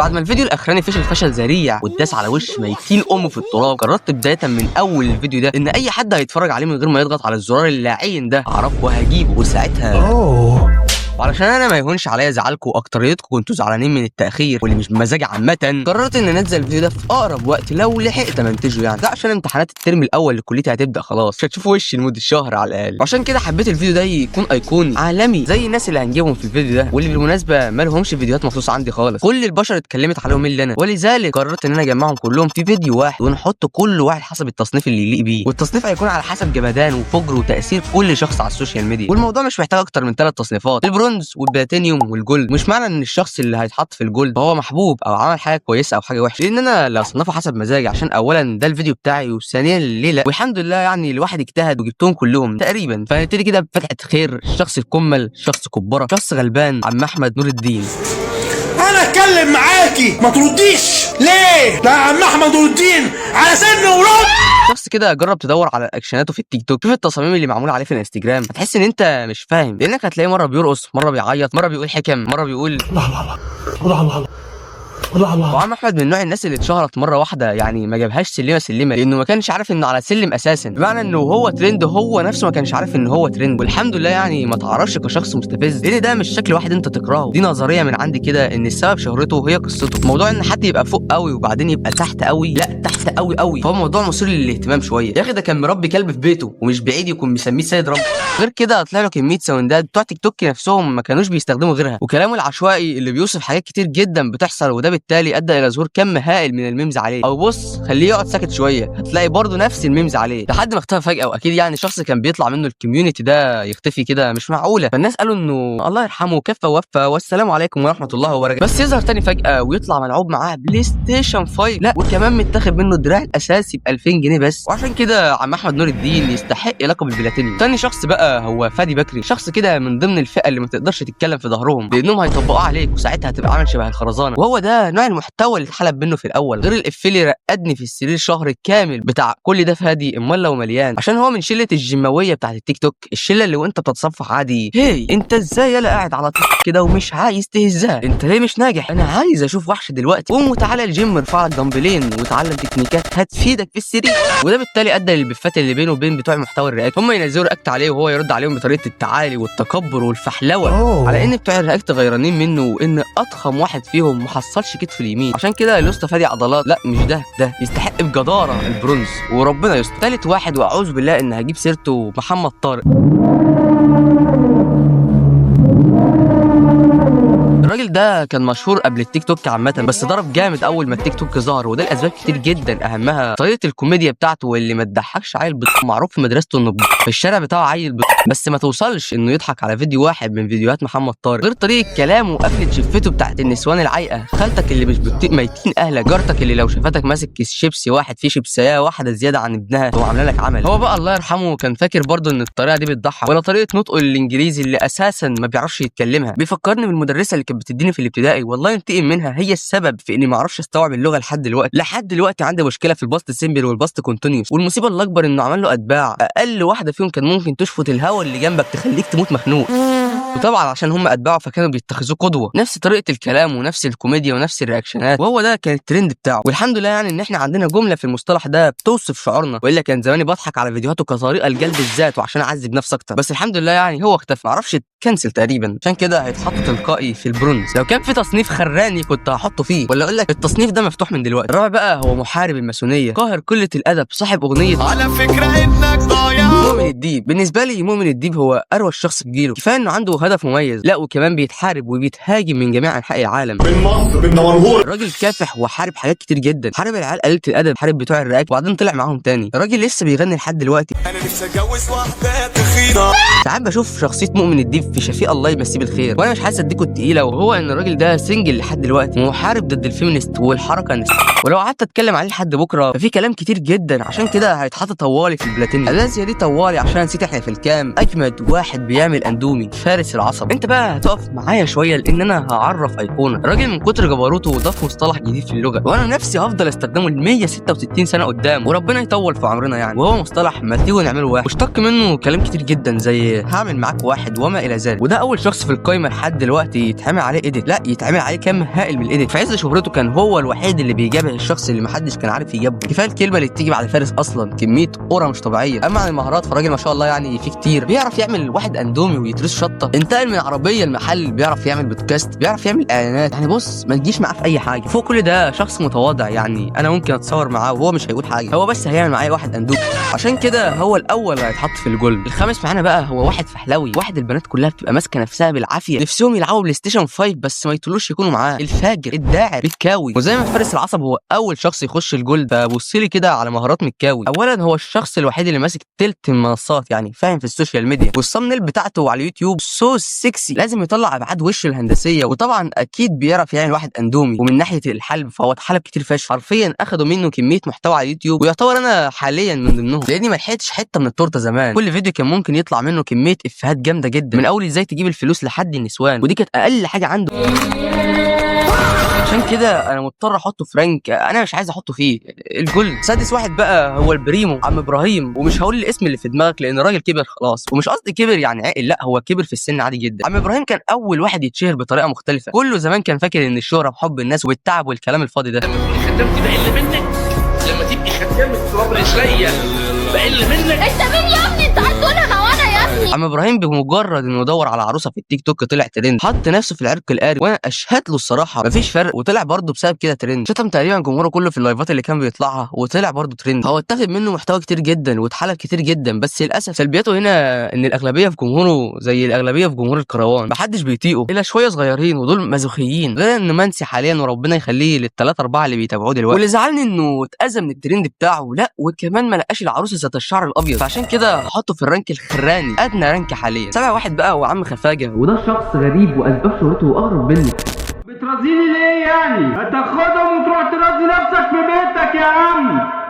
بعد ما الفيديو الاخراني فشل فشل ذريع واتداس على وش ميتين امه في التراب، قررت بدايه من اول الفيديو ده ان اي حد هيتفرج عليه من غير ما يضغط على الزرار اللاعين ده اعرفه وهجيبه. وساعتها وعلشان انا ما يهونش عليا زعلكم واكتريتكم كنتوا زعلانين من التاخير واللي مش بمزاجي عامه، قررت ان انزل الفيديو ده في اقرب وقت لو لحقت امنتجه يعني، ده عشان امتحانات الترم الاول لكليتي هتبدا خلاص، مش هتشوفوا وشي لمده شهر على الاقل. وعشان كده حبيت الفيديو ده يكون ايقوني عالمي زي الناس اللي هنجيبهم في الفيديو ده، واللي بالمناسبه ما لهمش فيديوهات مخصوصه عندي خالص، كل البشر اتكلمت عليهم الا انا، ولذلك قررت ان انا اجمعهم كلهم في فيديو واحد ونحط كل واحد حسب التصنيف اللي يليق بيه، والتصنيف هيكون على حسب جمدان وفجر وتاثير كل شخص على السوشيال ميديا. والموضوع مش محتاج اكتر من 3 تصنيفات، البرونز والبلاتينيوم والجولد. مش معنى ان الشخص اللي هيتحط في الجولد هو محبوب او عمل حاجه كويسه او حاجه وحشه، لان انا اللي هصنفه حسب مزاجي، عشان اولا ده الفيديو بتاعي وثانيا الليله، والحمد لله يعني الواحد اجتهد وجبتهم كلهم تقريبا. فهنبتدي كده بفتحه خير، الشخص الكمل، شخص كبره، شخص غلبان، عم احمد نور الدين. انا اتكلم معاكي ما ترديش ليه؟ ده عم احمد نور الدين على سن ورد. شخص كده جرب تدور على اكشناته في التيك توك، شوف التصاميم اللي معموله عليه في الانستجرام، هتحس ان انت مش فاهم، لانك هتلاقيه مره بيرقص، مره بيعيط، مره بيقول حكم، مره بيقول الله الله الله الله الله الله. وعم احمد من نوع الناس اللي اتشهرت مره واحده، يعني ما جابهاش سلمه سلمه، لانه ما كانش عارف انه على سلم اساسا، بمعنى انه هو ترند هو نفسه ما كانش عارف ان هو ترند. والحمد لله يعني ما تعرفش كشخص مستفز، لان ده مش شكل واحد انت تكرهه، دي نظريه من عندي كده ان السبب شهرته هي قصته. موضوع ان حد يبقى فوق قوي وبعدين يبقى تحت قوي، لا تحت قوي قوي، فهو موضوع مثير للاهتمام شويه. يا اخي ده كان مربي كلب في بيته ومش بعيد يكون مسميه سيد رب. غير كده طلع له كميه ساوندات بتوع تيك توك نفسهم ما كانوش بيستخدموا غيرها، وكلامه العشوائي اللي بيوصف حاجات كتير جدا بتحصل، وده بالتالي ادى الى ظهور كم هائل من الميمز عليه. او بص خليه يقعد ساكت شويه هتلاقي برضه نفس الميمز عليه لحد ما اختفى فجاه، واكيد يعني شخص كان بيطلع منه الكوميونتي ده يختفي كده مش معقوله. فالناس قالوا انه الله يرحمه كفى ووفى والسلام عليكم ورحمه الله وبركاته، بس يظهر تاني فجاه ويطلع ملعوب معاه بلاي ستيشن 5، لا وكمان متاخد منه الدراع الاساسي ب 2000 جنيه بس. وعشان كده عم احمد نور الدين يستحق لقب البلاتينيوم. تاني شخص بقى هو فادي بكري، شخص كده من ضمن الفئه اللي ما تقدرش تتكلم في ظهرهم، لانهم هيطبقوه عليك وساعتها هتبقى عامل شبه الخرزانه، وهو ده نوع المحتوى اللي اتحلب منه في الاول. غير الافيه اللي رقدني في السرير شهر كامل بتاع كل ده فادي امال لو مليان، عشان هو من شله الجيماويه بتاعت التيك توك، الشله اللي وانت بتتصفح عادي هي انت ازاي يلا قاعد على تيك كده ومش عايز تهزها، انت ليه مش ناجح، انا عايز اشوف وحش دلوقتي، قوم وتعالى الجيم ارفع لك دمبلين وتعلم تكنيكات هتفيدك في السرير. وده بالتالي ادى للبفات اللي بينه وبين بتوع محتوى الرياكت، هم ينزلوا رياكت عليه وهو يرد عليهم بطريقه التعالي والتكبر والفحلوه، على ان بتوع الرياكت غيرانين منه وان اضخم واحد فيهم محصلش كتف اليمين. عشان كده الاسطى فادي عضلات، لا مش ده يستحق بجداره البرونز وربنا يستر. ثالث واحد واعوذ بالله ان هجيب سيرته محمد طارق. الراجل ده كان مشهور قبل التيك توك عامه، بس ضرب جامد اول ما التيك توك ظهر، وده لاسباب كتير جدا اهمها طريقه الكوميديا بتاعته واللي ما تضحكش عيل معروف في مدرسته انه في الشارع بتاعه عيل بس ما توصلش انه يضحك على فيديو واحد من فيديوهات محمد طارق. غير طريقه كلامه وقفله شفته بتاعت النسوان العايقه، خالتك اللي مش بتطيق ميتين اهلك، جارتك اللي لو شافتك ماسك كيس شيبسي واحد فيه شيبسيه واحده زياده عن ابنها هو عامله لك عمل. هو بقى الله يرحمه كان فاكر برضه ان الطريقه دي بتضحك، ولا طريقه نطقه الانجليزي اللي اساسا ما بيعرفش يتكلمها. بيفكرني بالمدرسه اللي كانت بتديني في الابتدائي، والله ينتقم منها، هي السبب في اني ما اعرفش استوعب اللغه لحد دلوقتي عندي مشكله في الباست سيمبل والباست كونتينيوس، والمصيبه الاكبر انه عمل له اتباع، اقل واحده فيهم كان ممكن تشفط الهوا اللي جنبك تخليك تموت مخنوق، وطبعا عشان هم اتباعوا فكانوا بيتخذوه قدوه، نفس طريقه الكلام ونفس الكوميديا ونفس الرياكشنات، وهو ده كان الترند بتاعه. والحمد لله يعني ان احنا عندنا جمله في المصطلح ده بتوصف شعورنا، والا كان زماني بضحك على فيديوهاته كطريقه لجلب الذات وعشان اعذب نفسي اكتر. بس الحمد لله يعني هو اختفى، معرفش كنسل تقريبا، عشان كده هيتحط تلقائي في البرونز. لو كان في تصنيف خراني كنت هحطه فيه، ولا اقول لك التصنيف ده مفتوح من دلوقتي. الرابع بقى هو محارب الماسونيه، قاهر قله الادب، صاحب اغنيه على فكره انك ضايع. مؤمن الديب. بالنسبه لي مؤمن الديب هو اروع شخص في جيله، كفايه انه عنده هدف مميز، لا وكمان بيتحارب وبيتهاجم من جميع انحاء العالم. من مصر من دمنهور الراجل كافح وحارب حاجات كتير جدا، حارب العيال قليله الادب، حارب بتوع الرياكت وبعدين طلع معاهم تاني. الراجل لسه بيغني لحد دلوقتي. انا نفسي اتجوز واحده تخينه. ساعات بشوف شخصيه مؤمن الديب في شفيق الله يمسيه بالخير، وانا مش حاسس اديكوا التقيله، وهو ان الراجل ده سنجل لحد دلوقتي ومحارب ضد الفيمينست والحركه النسائيه، ولو قعدت اتكلم عليه لحد بكره ففي كلام كتير جدا، عشان كده هيتحط طوالي في البلاتينيوم. الازياء دي طوالي عشان نسيت احنا في الكام اجمد واحد بيعمل اندومي، فارس العصب. انت بقى هتقف معايا شويه لان انا هعرف ايقونه. الراجل من كتر جبروته ضاف مصطلح جديد في اللغه، وانا نفسي هفضل استخدمه ل 166 سنه قدام، وربنا يطول في عمرنا يعني، وهو مصطلح ما تيجوا نعمله واحد، مشتق منه كلام كتير جدا زي هعمل معاك واحد وما الى ذلك. وده اول شخص في القايمه لحد دلوقتي يتعمل عليه ايديت، لا يتعمل عليه كم هائل من الايديت. في عز شهرته كان هو الوحيد اللي بيجابه الشخص اللي محدش كان عارف يجابه. كفايه الكلمه اللي بتيجي بعد فارس اصلا كميه اورا مش طبيعيه. اما عن المهارات فالراجل ما شاء الله يعني في كتير. بيعرف يعمل واحد اندومي ويترس شطه، انتقل من عربيه لمحل، بيعرف يعمل بودكاست، بيعرف يعمل اعلانات. يعني بص ما تجيش معاه في اي حاجه. فوق كل ده شخص متواضع، يعني انا ممكن اتصور معاه وهو مش هيقول حاجه، هو بس هيعمل معايا واحد اندومي. عشان كده هو الاول اللي هيتحط في الجولد. الخامس معانا بقى هو واحد فحلوي، واحد البنات كلها بتبقى ماسكه نفسها بالعافيه، نفسهم يلعبوا بلاي ستيشن 5 بس ما يطولوش يكونوا معاه. الفاجر الداعر مكاوي. وزي ما فارس العصب هو اول شخص يخش الجولد، فبص لي كده على مهارات مكاوي. اولا هو الشخص الوحيد اللي ماسك تلت المنصات، يعني فاهم في السوشيال ميديا، والثامنيل بتاعته على اليوتيوب سو سكسي، لازم يطلع ابعاد وشه الهندسيه. وطبعا اكيد بيعرف يعمل واحد اندومي. ومن ناحيه الحلب فهو اتحلب كتير فشخ، حرفيا اخدوا منه كميه محتوى على اليوتيوب، ويعتبر انا حاليا من ضمنهم، لاني ما لحقتش حته من التورته زمان. كل فيديو كان ممكن يطلع منه كميه افيهات جامده جدا، من اول ازاي تجيب الفلوس لحد النسوان، ودي كانت اقل حاجه عنده. عشان كده انا مضطر احطه في رانك انا مش عايز احطه فيه الجولد. سادس واحد بقى هو البريمو عم ابراهيم. ومش هقول الاسم اللي في دماغك لان الراجل كبر خلاص، ومش قصدي كبر يعني عاقل، لا هو كبر في السن عادي جدا. عم ابراهيم كان اول واحد يتشهر بطريقه مختلفه. كله زمان كان فاكر ان الشهره بحب الناس والتعب والكلام الفاضي ده. لما تبقي خدامتي بقل منك، لما تبقي خدامة صبر رجليا بقل منك. انت مين يا ابني؟ انت هتقولها هو انا يا ابني؟ عم ابراهيم بمجرد انه دور على عروسه في التيك توك طلع ترند، حط نفسه في العرق القاري، وانا اشهد له الصراحه مفيش فرق، وطلع برضه بسبب كده ترند. شتم تقريبا جمهوره كله في اللايفات اللي كان بيطلعها، وطلع برضه ترند. هو اتاخد منه محتوى كتير جدا واتحلب كتير جدا، بس للاسف سلبياته هنا ان الاغلبيه في جمهوره زي الاغلبيه في جمهور الكروان، محدش بيطيقه الا شويه صغيرين ودول مازوخيين. غير انه منسي حاليا وربنا يخليه للثلاثه اربعه اللي بيتابعوه دلوقتي. واللي زعلني انه اتاذى من الترند بتاعه، لا وكمان ما لقاش العروسه ذات الشعر الابيض، فعشان كده هحطه في الرانك الخراني، ادنى رانك حاليا. سابع واحد بقى هو عم خفاجه، وده شخص غريب واسباب شهرته اقرب مني. بترازيني ليه يعني؟ هتاخدهم وتروح ترازي نفسك في بيتك يا عم.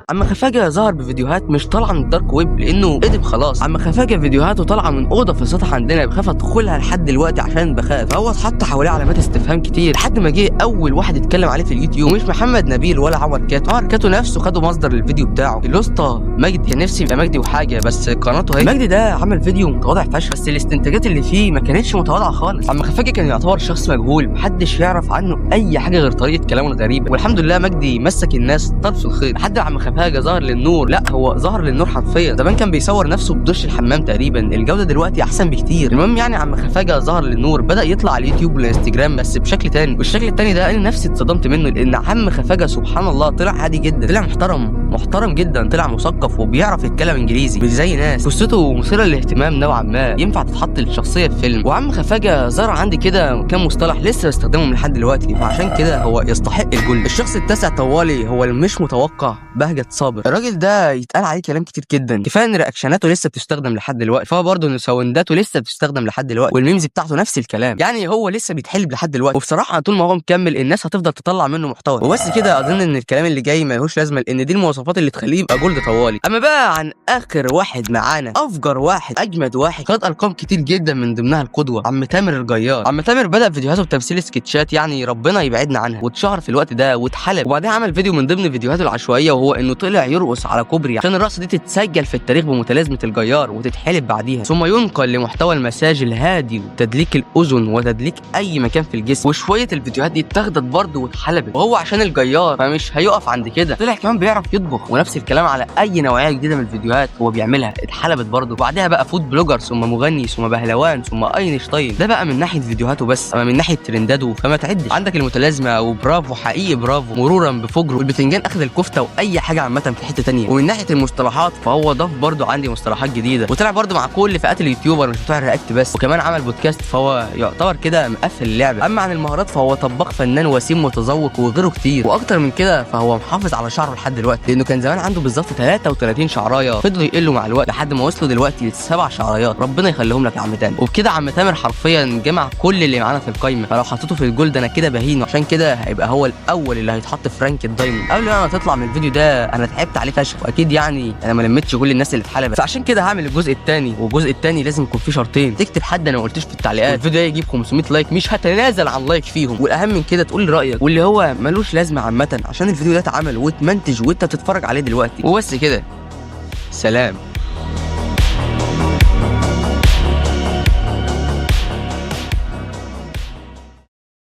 عم خفاجه ظهر بفيديوهات مش طالعه من الدارك ويب لانه قدم خلاص. عم خفاجه فيديوهاته طالعه من اوضه في السطح عندنا، بخاف ادخلها لحد دلوقتي عشان بخاف. فهو اتحط حواليه علامات استفهام كتير لحد ما جه اول واحد يتكلم عليه في اليوتيوب، ومش محمد نبيل ولا عمر كاتو. عمر كاتو نفسه خدوا مصدر للفيديو بتاعه. الاسطى مجدي، كان نفسي يبقى مجدي وحاجه بس قناته هي. مجدي ده عمل فيديو متواضع فشخ، بس الاستنتاجات اللي فيه ما كانتش متواضعه خالص. عم خفاجه كان يعتبر شخص مجهول، محدش يعرف عنه اي حاجه غير طريقه كلامه الغريبه، والحمد لله مجدي مسك الناس طرف الخير لحد عم خفاجه ظهر للنور. لا هو ظهر للنور حرفيا. زمان كان بيصور نفسه بدش الحمام تقريبا، الجوده دلوقتي احسن بكتير. المهم يعني عم خفاجه ظهر للنور، بدا يطلع على اليوتيوب والانستجرام بس بشكل تاني، والشكل التاني ده انا نفسي اتصدمت منه، لان عم خفاجه سبحان الله طلع عادي جدا، طلع محترم جدا، طلع مثقف وبيعرف يتكلم انجليزي مش زي ناس. قصته مثيره للاهتمام نوعا ما، ينفع تتحط للشخصيه في فيلم. وعم خفاجه ظهر عندي كده كام مصطلح لسه بستخدمهم لحد دلوقتي، فعشان كده هو يستحق الجولد. الشخص التاسع طوالي هو المش متوقع بهجت صابر. الراجل ده يتقال عليه كلام كتير جدا، كفايه ان رياكشناته لسه بتستخدم لحد دلوقتي، فهو برضه ان ساونداته لسه بتستخدم لحد دلوقتي، والميمز بتاعته نفس الكلام، يعني هو لسه بيتحلب لحد دلوقتي. وبصراحه طول ما هو مكمل الناس هتفضل تطلع منه محتوى. وبس كده اظن ان الكلام اللي جاي ملهوش لازمه، لان دي المواصفات اللي تخليه يبقى جولد طوالي. اما بقى عن اخر واحد معانا، افجر واحد، اجمد واحد، خد ارقام كتير جدا من ضمنها القدوه، عم تامر الجيار. عم تامر بدا فيديوهاته بتمثيل سكتشات، يعني ربنا يبعدنا عنها، واتشهر في الوقت ده واتحلب. وبعدين عمل فيديو من ضمن فيديوهاته العشوائيه، وهو انه طلع يرقص على كوبري عشان الرقصه دي تتسجل في التاريخ بمتلازمه الجيار وتتحلب بعديها، ثم ينقل لمحتوى المساج الهادي وتدليك الاذن وتدليك اي مكان في الجسم. وشويه الفيديوهات دي اتاخدت برضه واتحلبت، وهو عشان الجيار فمش هيقف عند كده، طلع كمان بيعرف يطبخ، ونفس الكلام على اي نوعيه جديده من الفيديوهات هو بيعملها اتحلبت برضه. وبعدها بقى فود بلوجر، ثم مغني، ثم بهلوان، ثم اينشتاين. ده بقى من ناحيه فيديوهاته بس، اما من ناحيه ترنداته فما تعدش. عندك المتلازمه وبرافو، حقيقي برافو، مرورا بفجر، والبتنجان اخذ الكفته، واي حاجه عامه في حته ثانيه. ومن ناحيه المصطلحات فهو ضاف برضه عندي مصطلحات جديده، وطلع برضه مع كل فئات اليوتيوبر مش بتوع الرياكت بس، وكمان عمل بودكاست، فهو يعتبر كده مقفل اللعبه. اما عن المهارات فهو طباخ فنان وسيم متذوق وغيره كتير، واكتر من كده فهو محافظ على شعره لحد دلوقتي، لانه كان زمان عنده بالظبط 33 شعرايه، فضلوا يقلوا مع الوقت لحد ما وصلوا دلوقتي ل7 شعرايات، ربنا يخليهم لك يا عم تامر. وبكده عم تامر حرفيا جمع كل اللي معانا في القايمه، فلو حطيته في الجولد انا كده بهينه، عشان كده هيبقى هو الاول اللي هيتحط في رانك الدايموند. قبل ما تطلع من الفيديو ده انا تعبت عليه فشخ، واكيد يعني انا ما لميتش كل الناس اللي اتحلبت، فعشان كده هعمل الجزء الثاني، والجزء الثاني لازم يكون فيه شرطين، تكتب حد انا ما قلتش في التعليقات، الفيديو ده يجيب 500 لايك، مش هتنازل عن لايك فيهم، والاهم من كده تقول لي رايك، واللي هو ملوش لازمه عامه، عشان الفيديو ده اتعمل واتمنتج وانت بتتفرج عليه دلوقتي. وبس كده، سلام.